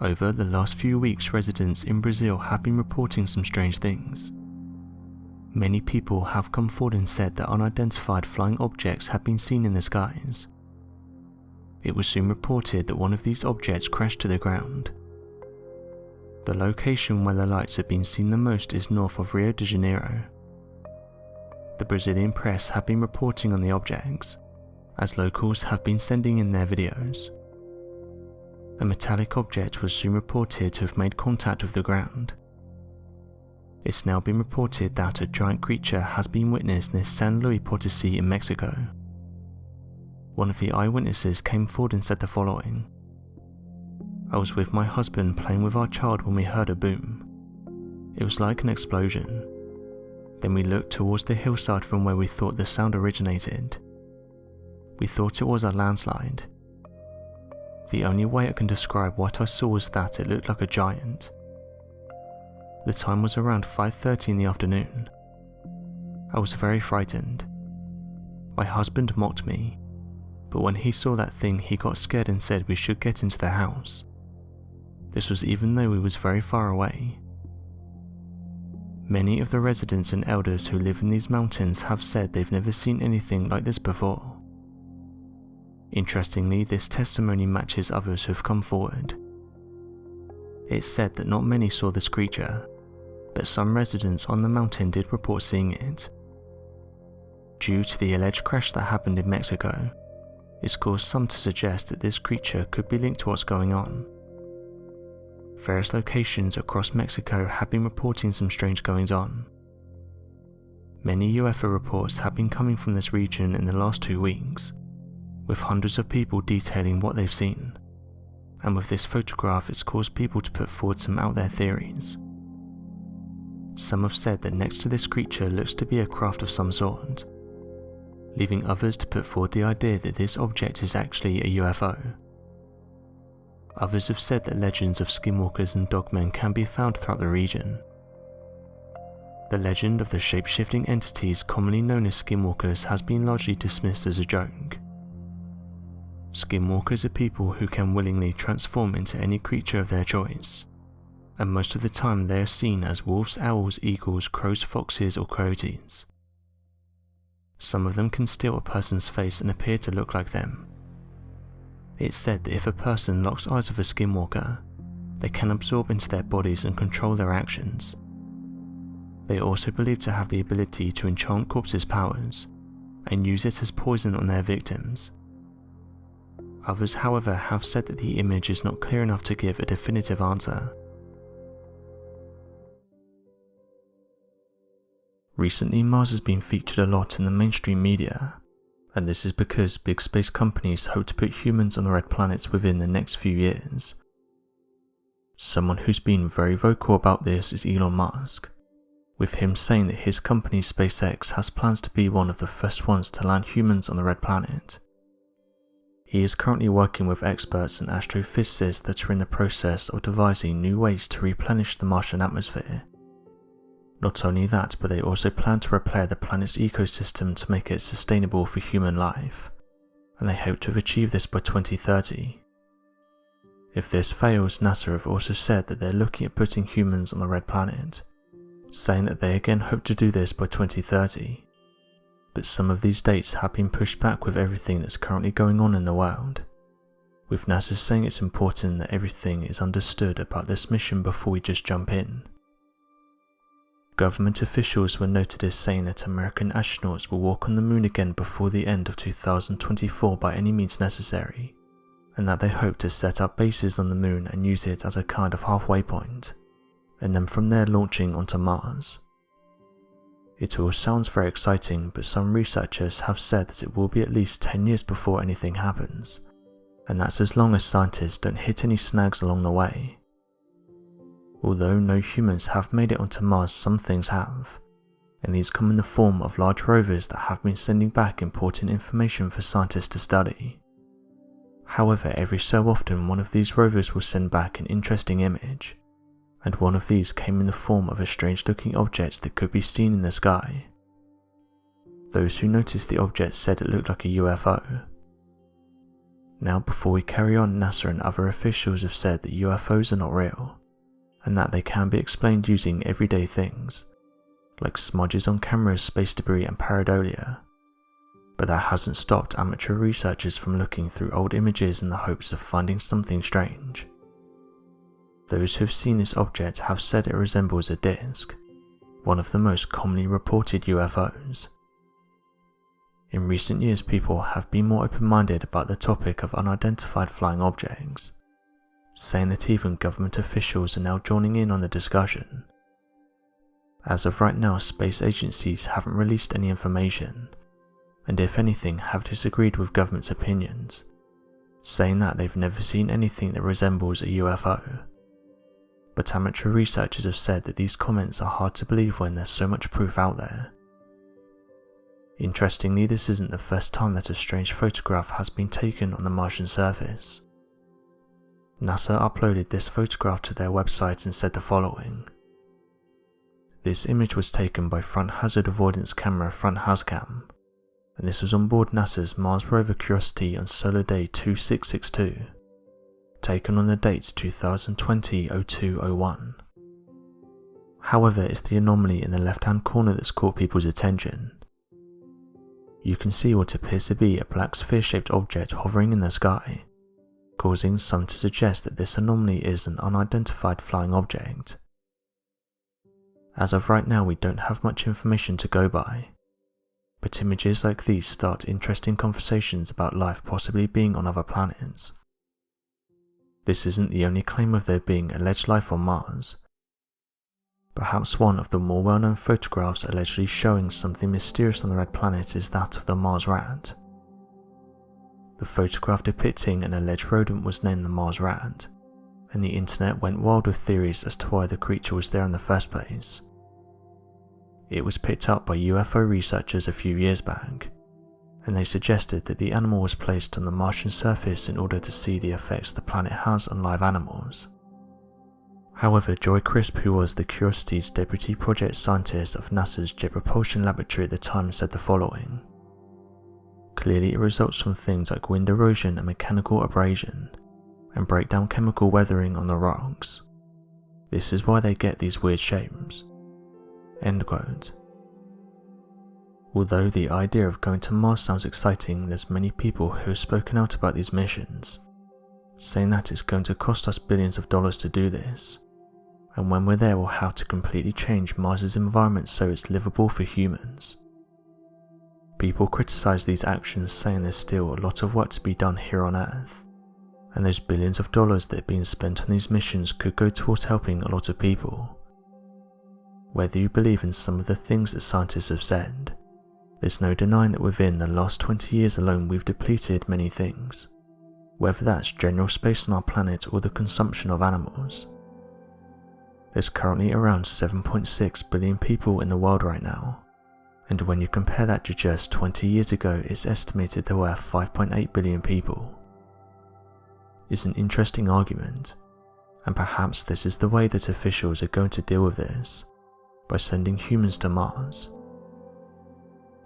Over the last few weeks, residents in Brazil have been reporting some strange things. Many people have come forward and said that unidentified flying objects have been seen in the skies. It was soon reported that one of these objects crashed to the ground. The location where the lights have been seen the most is north of Rio de Janeiro. The Brazilian press have been reporting on the objects, as locals have been sending in their videos. A metallic object was soon reported to have made contact with the ground. It's now been reported that a giant creature has been witnessed near San Luis Potosi in Mexico. One of the eyewitnesses came forward and said the following: "I was with my husband playing with our child when we heard a boom. It was like an explosion. Then we looked towards the hillside from where we thought the sound originated. We thought it was a landslide. The only way I can describe what I saw was that it looked like a giant. The time was around 5:30 in the afternoon. I was very frightened. My husband mocked me, but when he saw that thing he got scared and said we should get into the house. This was even though we was very far away." Many of the residents and elders who live in these mountains have said they've never seen anything like this before. Interestingly, this testimony matches others who have come forward. It's said that not many saw this creature, but some residents on the mountain did report seeing it. Due to the alleged crash that happened in Mexico, it's caused some to suggest that this creature could be linked to what's going on. Various locations across Mexico have been reporting some strange goings-on. Many UFO reports have been coming from this region in the last 2 weeks, with hundreds of people detailing what they've seen, and with this photograph it's caused people to put forward some out there theories. Some have said that next to this creature looks to be a craft of some sort, leaving others to put forward the idea that this object is actually a UFO. Others have said that legends of skinwalkers and dogmen can be found throughout the region. The legend of the shape-shifting entities commonly known as skinwalkers has been largely dismissed as a joke. Skinwalkers are people who can willingly transform into any creature of their choice, and most of the time they are seen as wolves, owls, eagles, crows, foxes, or coyotes. Some of them can steal a person's face and appear to look like them. It's said that if a person locks eyes with a skinwalker, they can absorb into their bodies and control their actions. They are also believed to have the ability to enchant corpses' powers, and use it as poison on their victims. Others, however, have said that the image is not clear enough to give a definitive answer. Recently, Mars has been featured a lot in the mainstream media, and this is because big space companies hope to put humans on the red planet within the next few years. Someone who's been very vocal about this is Elon Musk, with him saying that his company SpaceX has plans to be one of the first ones to land humans on the red planet. He is currently working with experts and astrophysicists that are in the process of devising new ways to replenish the Martian atmosphere. Not only that, but they also plan to repair the planet's ecosystem to make it sustainable for human life, and they hope to have achieved this by 2030. If this fails, NASA have also said that they're looking at putting humans on the red planet, saying that they again hope to do this by 2030. But some of these dates have been pushed back with everything that's currently going on in the world, with NASA saying it's important that everything is understood about this mission before we just jump in. Government officials were noted as saying that American astronauts will walk on the moon again before the end of 2024 by any means necessary, and that they hope to set up bases on the moon and use it as a kind of halfway point, and then from there launching onto Mars. It all sounds very exciting, but some researchers have said that it will be at least 10 years before anything happens, and that's as long as scientists don't hit any snags along the way. Although no humans have made it onto Mars, some things have, and these come in the form of large rovers that have been sending back important information for scientists to study. However, every so often one of these rovers will send back an interesting image, and one of these came in the form of a strange looking object that could be seen in the sky. Those who noticed the object said it looked like a UFO. Now before we carry on, NASA and other officials have said that UFOs are not real, and that they can be explained using everyday things, like smudges on cameras, space debris and pareidolia. But that hasn't stopped amateur researchers from looking through old images in the hopes of finding something strange. Those who have seen this object have said it resembles a disc, one of the most commonly reported UFOs. In recent years, people have been more open-minded about the topic of unidentified flying objects, saying that even government officials are now joining in on the discussion. As of right now, space agencies haven't released any information, and if anything have disagreed with government's opinions, saying that they've never seen anything that resembles a UFO. But amateur researchers have said that these comments are hard to believe when there's so much proof out there. Interestingly, this isn't the first time that a strange photograph has been taken on the Martian surface. NASA uploaded this photograph to their website and said the following. This image was taken by Front Hazard Avoidance Camera Front Hazcam, and this was on board NASA's Mars rover Curiosity on Solar Day 2662, taken on the date 2020-02-01. However, it's the anomaly in the left-hand corner that's caught people's attention. You can see what appears to be a black sphere-shaped object hovering in the sky, causing some to suggest that this anomaly is an unidentified flying object. As of right now, we don't have much information to go by, but images like these start interesting conversations about life possibly being on other planets. This isn't the only claim of there being alleged life on Mars. Perhaps one of the more well-known photographs allegedly showing something mysterious on the red planet is that of the Mars rat. The photograph depicting an alleged rodent was named the Mars rat, and the internet went wild with theories as to why the creature was there in the first place. It was picked up by UFO researchers a few years back, and they suggested that the animal was placed on the Martian surface in order to see the effects the planet has on live animals. However, Joy Crisp, who was the Curiosity's deputy project scientist of NASA's Jet Propulsion Laboratory at the time, said the following. Clearly it results from things like wind erosion and mechanical abrasion, and breakdown chemical weathering on the rocks. This is why they get these weird shapes. End quote. Although the idea of going to Mars sounds exciting, there's many people who have spoken out about these missions, saying that it's going to cost us billions of dollars to do this, and when we're there we'll have to completely change Mars's environment so it's livable for humans. People criticize these actions, saying there's still a lot of work to be done here on Earth, and those billions of dollars that are being spent on these missions could go towards helping a lot of people. Whether you believe in some of the things that scientists have said, there's no denying that within the last 20 years alone we've depleted many things, whether that's general space on our planet or the consumption of animals. There's currently around 7.6 billion people in the world right now, and when you compare that to just 20 years ago, it's estimated there were 5.8 billion people. It's an interesting argument, and perhaps this is the way that officials are going to deal with this, by sending humans to Mars.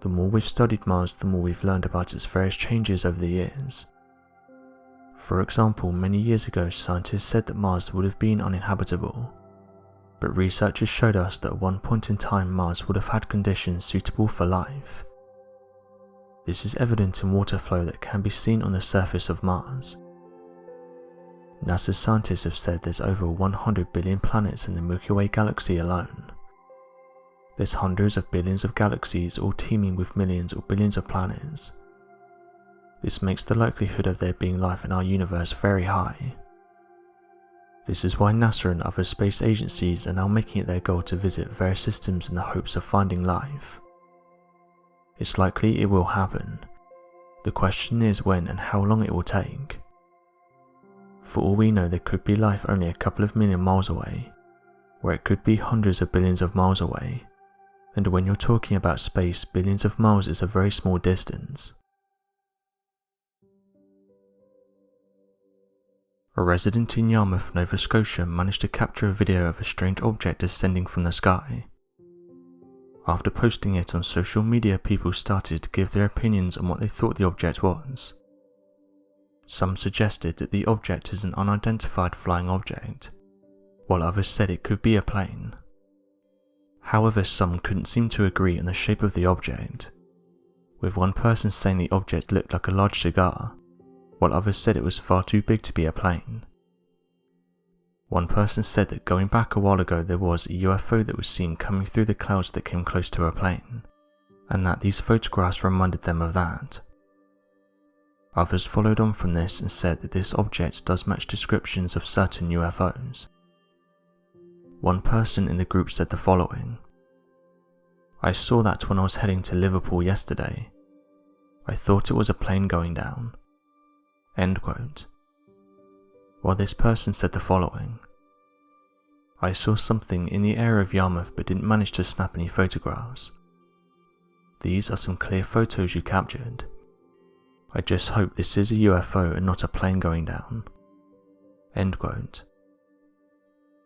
The more we've studied Mars, the more we've learned about its various changes over the years. For example, many years ago scientists said that Mars would have been uninhabitable, but researchers showed us that at one point in time Mars would have had conditions suitable for life. This is evident in water flow that can be seen on the surface of Mars. NASA's scientists have said there's over 100 billion planets in the Milky Way galaxy alone. There's hundreds of billions of galaxies all teeming with millions or billions of planets. This makes the likelihood of there being life in our universe very high. This is why NASA and other space agencies are now making it their goal to visit various systems in the hopes of finding life. It's likely it will happen. The question is when and how long it will take. For all we know, there could be life only a couple of million miles away, where it could be hundreds of billions of miles away, and when you're talking about space, billions of miles is a very small distance. A resident in Yarmouth, Nova Scotia managed to capture a video of a strange object descending from the sky. After posting it on social media, people started to give their opinions on what they thought the object was. Some suggested that the object is an unidentified flying object, while others said it could be a plane. However, some couldn't seem to agree on the shape of the object, with one person saying the object looked like a large cigar, while others said it was far too big to be a plane. One person said that going back a while ago there was a UFO that was seen coming through the clouds that came close to a plane, and that these photographs reminded them of that. Others followed on from this and said that this object does match descriptions of certain UFOs. One person in the group said the following: "I saw that when I was heading to Liverpool yesterday. I thought it was a plane going down." End quote. While this person said the following: "I saw something in the area of Yarmouth but didn't manage to snap any photographs. These are some clear photos you captured. I just hope this is a UFO and not a plane going down." End quote.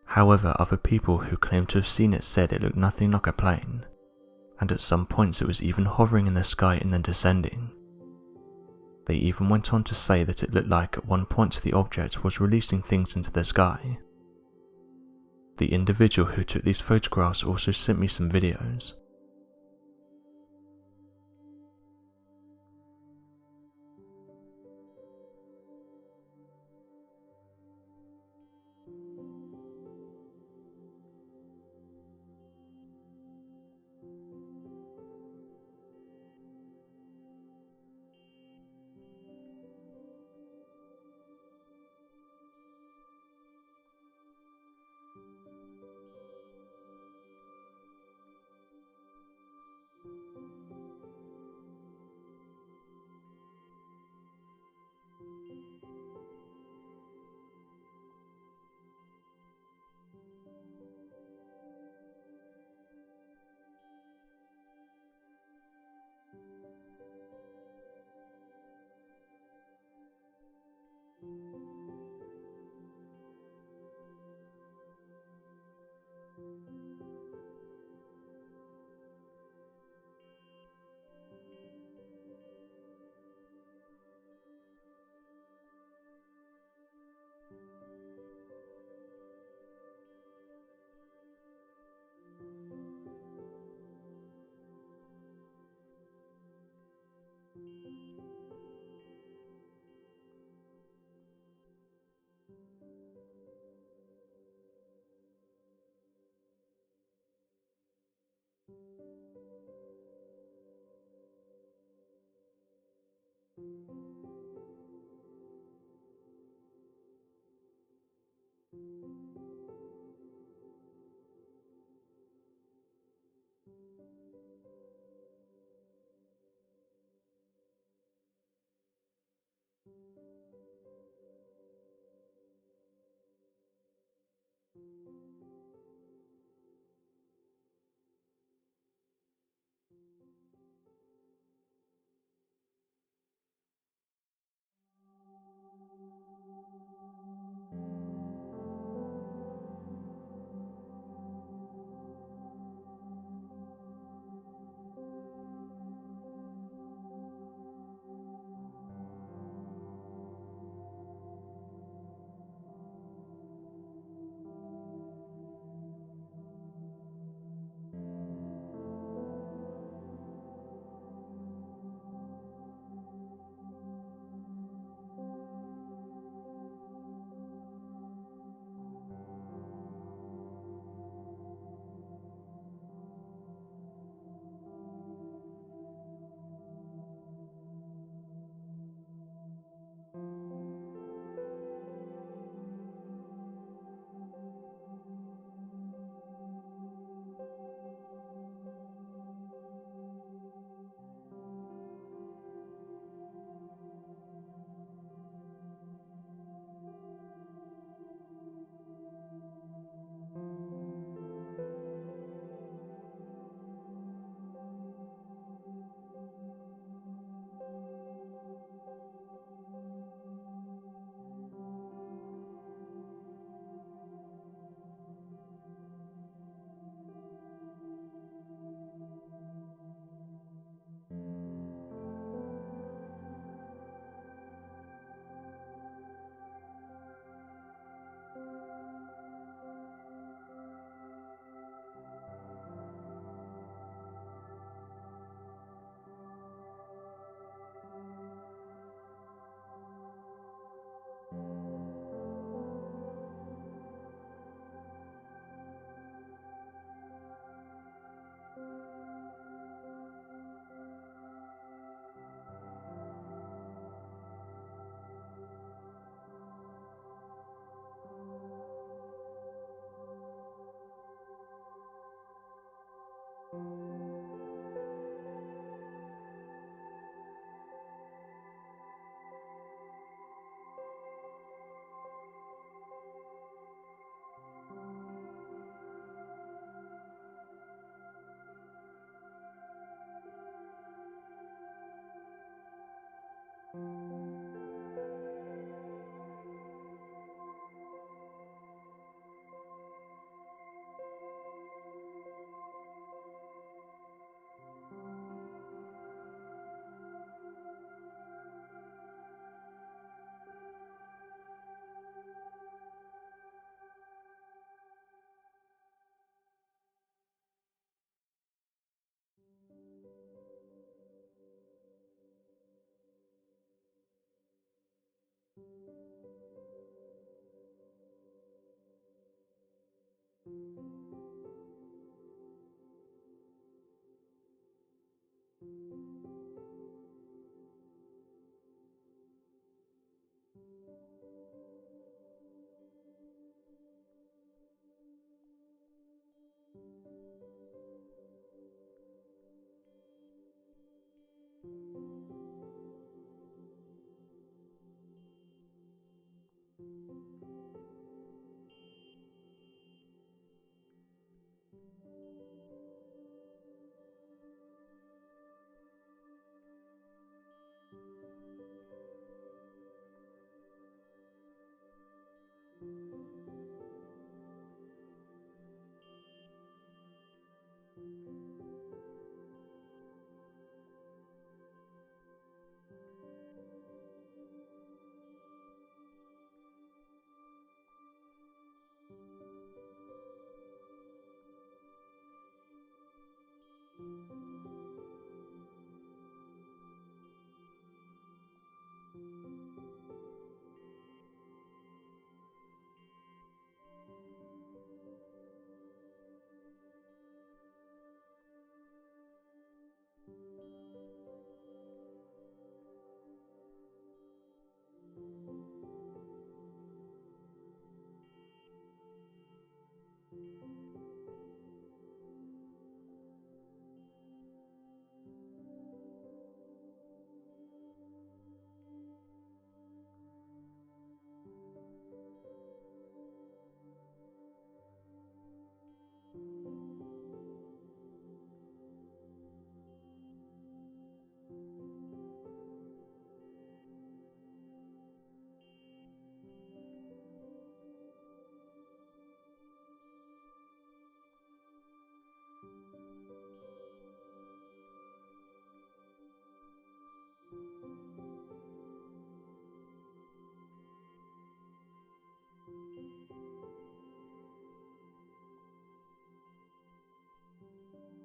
However, other people who claimed to have seen it said it looked nothing like a plane, and at some points it was even hovering in the sky and then descending. They even went on to say that it looked like at one point the object was releasing things into the sky. The individual who took these photographs also sent me some videos.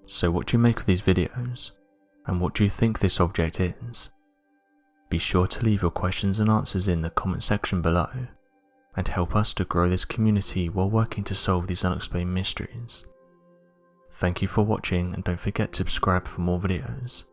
So what do you make of these videos? And what do you think this object is? Be sure to leave your questions and answers in the comment section below, and help us to grow this community while working to solve these unexplained mysteries. Thank you for watching, and don't forget to subscribe for more videos.